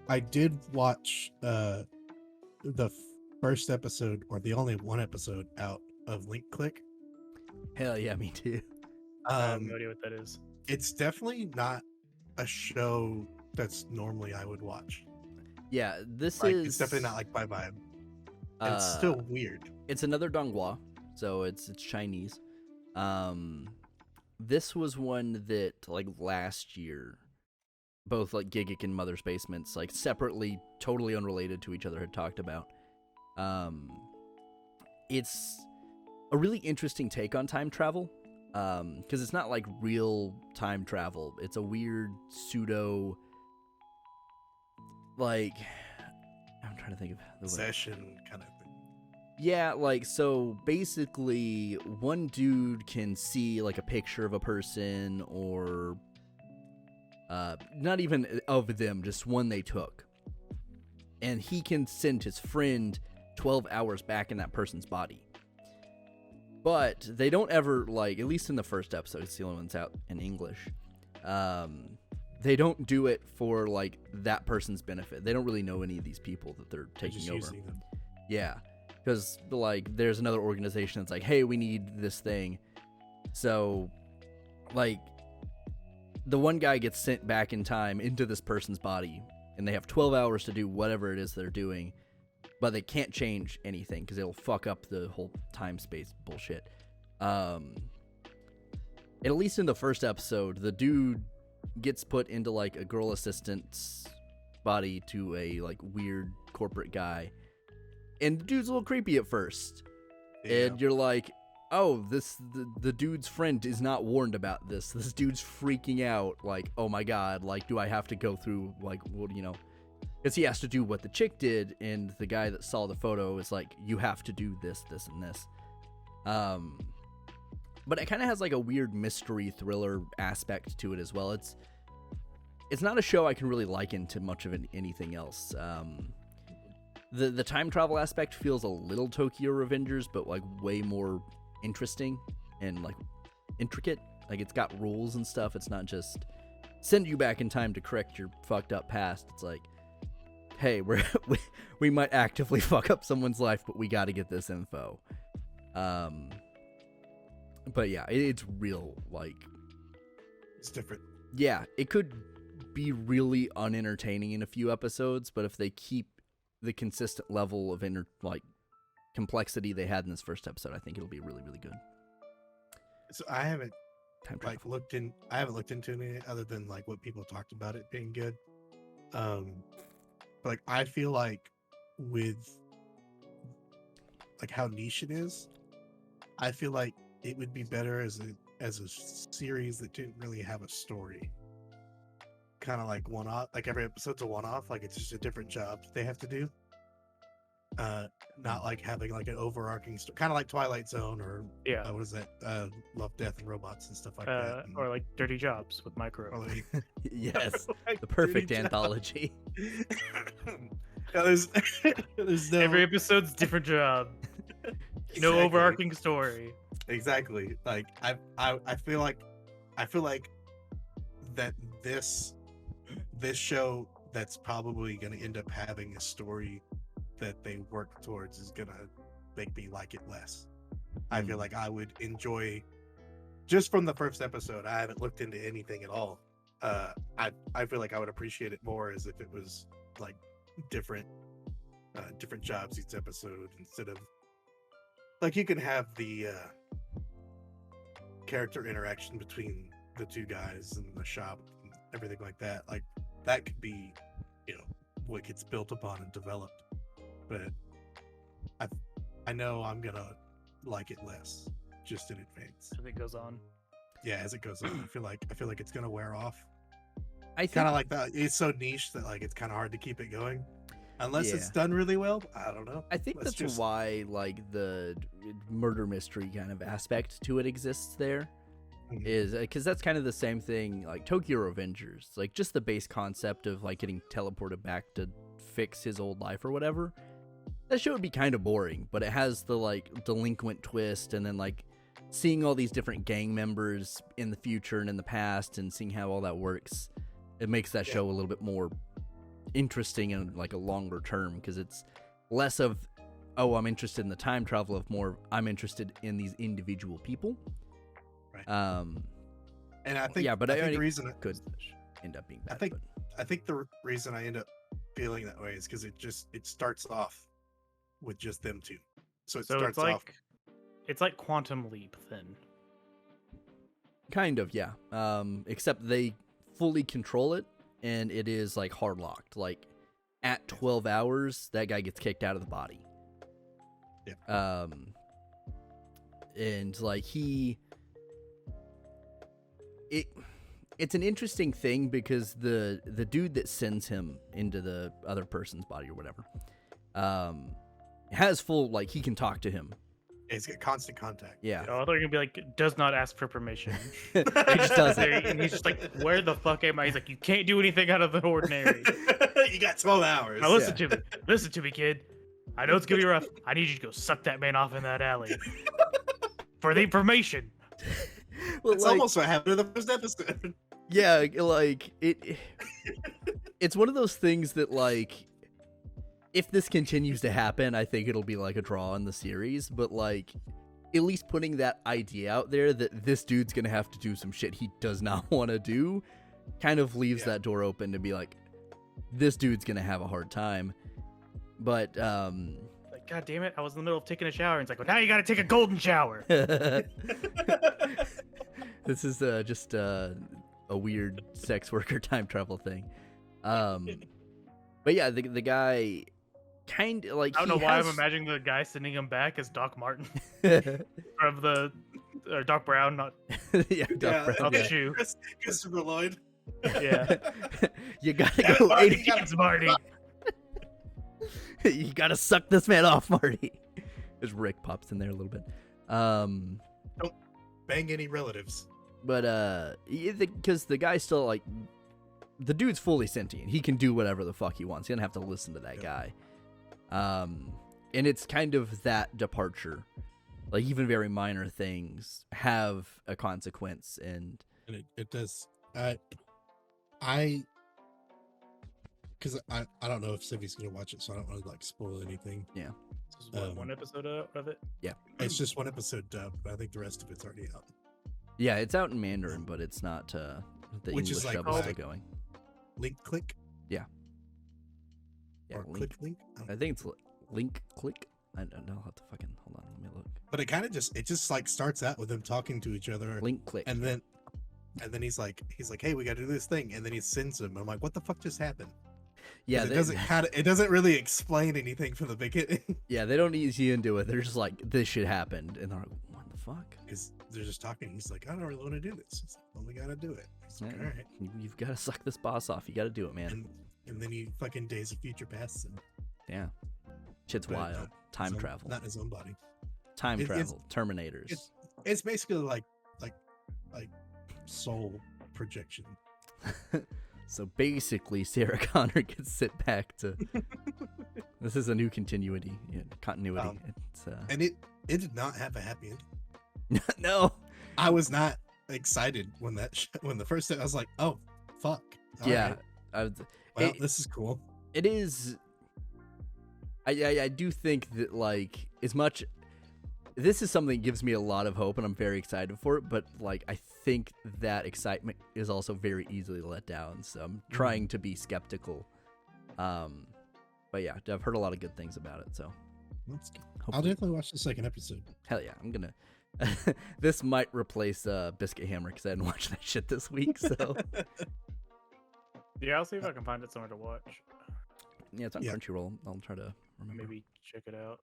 I did watch the first episode, or the only one episode out of Link Click. Hell yeah, me too. I have no idea what that is. It's definitely not a show that's normally I would watch. Yeah, this Like, is it's definitely not like my vibe. And it's still weird. It's another donghua, so it's Chinese. This was one that like last year, both like Gigic and Mother's Basements, like separately, totally unrelated to each other, had talked about. It's a really interesting take on time travel, because it's not like real time travel. It's a weird pseudo, like, I'm trying to think of the word. Session kind of thing. Yeah, like, so basically one dude can see like a picture of a person, or not even of them, just one they took, and he can send his friend 12 hours back in that person's body. But they don't ever, like, at least in the first episode, it's the only one's out in English, they don't do it for like that person's benefit. They don't really know any of these people that they're taking Just over. using them. Yeah, because like there's another organization that's like, hey, we need this thing. So like the one guy gets sent back in time into this person's body, and they have 12 hours to do whatever it is they're doing, but they can't change anything because it'll fuck up the whole time space bullshit. And at least in the first episode, the dude gets put into like a girl assistant's body to a like weird corporate guy, and the dude's a little creepy at first. Yeah. And you're like, oh, the dude's friend is not warned about this. This dude's freaking out, like, oh my god, like, do I have to go through, like, what, you know, because he has to do what the chick did, and the guy that saw the photo is like, you have to do this, this, and this. But it kind of has like a weird mystery thriller aspect to it as well. It's not a show I can really liken to much of anything else. The time travel aspect feels a little Tokyo Revengers, but like way more interesting and like intricate. Like it's got rules and stuff. It's not just send you back in time to correct your fucked up past. It's like, hey, we might actively fuck up someone's life, but we got to get this info. But yeah, it's real, like, It's different. yeah, it could be really unentertaining in a few episodes, but if they keep the consistent level of complexity they had in this first episode, I think it'll be really, really good. So I haven't Time like travel. I haven't looked into it other than like what people talked about it being good. But like I feel like with like how niche it is, I feel like it would be better as a series that didn't really have a story. Kind of like one-off, like every episode's a one-off, like it's just a different job they have to do. Not like having like an overarching story, kind of like Twilight Zone or Yeah. what is that? Love, Death, and Robots and stuff like that. And- Or like Dirty Jobs with Micro. or like- Yes, like the perfect Dirty Jobs. anthology. Yeah, there's no Every episode's different job. No Exactly. overarching story. Exactly. Like I feel like that this show that's probably going to end up having a story that they work towards is going to make me like it less. I feel like I would enjoy just from the first episode. I haven't looked into anything at all. I feel like I would appreciate it more as if it was like different jobs each episode, instead of like you can have the character interaction between the two guys in the shop and everything like that. Like that could be, what gets built upon and developed. But I know I'm gonna like it less just in advance. As it goes on. Yeah, as it goes on, I feel like it's gonna wear off. I think Kind of like that. It's so niche that like it's kind of hard to keep it going, unless it's Yeah. done really well. I don't know. I think Let's that's just- why like the murder mystery kind of aspect to it exists there. Mhm. Is because that's kind of the same thing like Tokyo Revengers, like just the base concept of like getting teleported back to fix his old life or whatever. That show would be kind of boring, but it has the like delinquent twist, and then like seeing all these different gang members in the future and in the past, and seeing how all that works. It makes that Yeah. show a little bit more interesting in like a longer term, because it's less of, oh, I'm interested in the time travel, of more I'm interested in these individual people. Right. And I think yeah, but I I think think the reason could end up being bad. I think the reason I end up feeling that way is because it starts off with just them two. So it So starts it's off. like Quantum Leap then. Kind of, yeah. Except they fully control it, and it is like hard locked. Like at 12 hours, that guy gets kicked out of the body. Yeah. And like it's an interesting thing because the dude that sends him into the other person's body or whatever, has full, like, he can talk to him. He's got constant contact. Yeah. Oh, they're gonna be like, does not ask for permission. He just does it. And he's just like, where the fuck am I? He's like, you can't do anything out of the ordinary. You got 12 hours. Now listen to me. Listen to me, kid. I know it's gonna be rough. I need you to go suck that man off in that alley. For the information. Well, It's like, almost what happened in the first episode. yeah, like it's one of those things that, like, if this continues to happen, I think it'll be like a draw in the series, but like at least putting that idea out there that this dude's gonna have to do some shit he does not want to do kind of leaves that door open to be like, this dude's gonna have a hard time. But Like, God damn it, I was in the middle of taking a shower. And it's like, well, now you gotta take a golden shower. this is just a weird sex worker time travel thing. But yeah, the guy kind of like, I don't know why I'm imagining the guy sending him back as Doc Martin from the Doc Brown, not yeah, Doc Brown, not yeah. the shoe. Christopher Lloyd. Yeah, You gotta go, Marty, it's Marty. you gotta suck this man off, Marty. As Rick pops in there a little bit. Don't bang any relatives. But because the guy's still like, the dude's fully sentient. He can do whatever the fuck he wants. He doesn't have to listen to that guy. And it's kind of that departure. Like, even very minor things have a consequence, and it does. Because I don't know if Sylvie's gonna watch it, so I don't want to like spoil anything. yeah. This is what, one episode of it. It's just one episode dubbed, but I think the rest of it's already out. Yeah, it's out in Mandarin, but it's not the Which English is like dub is why- still going. Link click Yeah, or link. click link. I think it's link click. I don't know how to fucking, hold on, let me look. But it kind of just like starts out with them talking to each other, Link click. and then he's like, hey, we got to do this thing, and then he sends him. I'm like, what the fuck just happened? Yeah, it doesn't really explain anything from the beginning. yeah, they don't ease you into it. They're just like, this shit happened, and they're like, what the fuck? Because they're just talking. He's like, I don't really want to do this. It's like, well, we got to do it. He's like, Yeah, all right. You've got to suck this boss off. You got to do it, man. And then he fucking Days of Future Past him. Yeah, shit's But wild. not Time his own- travel. Not in his own body. Time it's- travel. Terminators. It's basically like soul projection. So basically, Sarah Connor gets sent back to. This is a new continuity. Continuity. It's And it did not have a happy ending. no. I was not excited when when the first time I was like, oh fuck. All Yeah. right. Well, it- this is cool. It is. I do think that, like, as much. This is something that gives me a lot of hope, and I'm very excited for it. But like, I think that excitement is also very easily let down. So I'm trying to be skeptical. But yeah, I've heard a lot of good things about it. So That's good. I'll hopefully- definitely watch the second episode. hell yeah, I'm gonna. This might replace Biscuit Hammer because I didn't watch that shit this week. So Yeah, I'll see if I can find it somewhere to watch. yeah, it's on Yeah. Crunchyroll. I'll try to remember. Maybe check it out.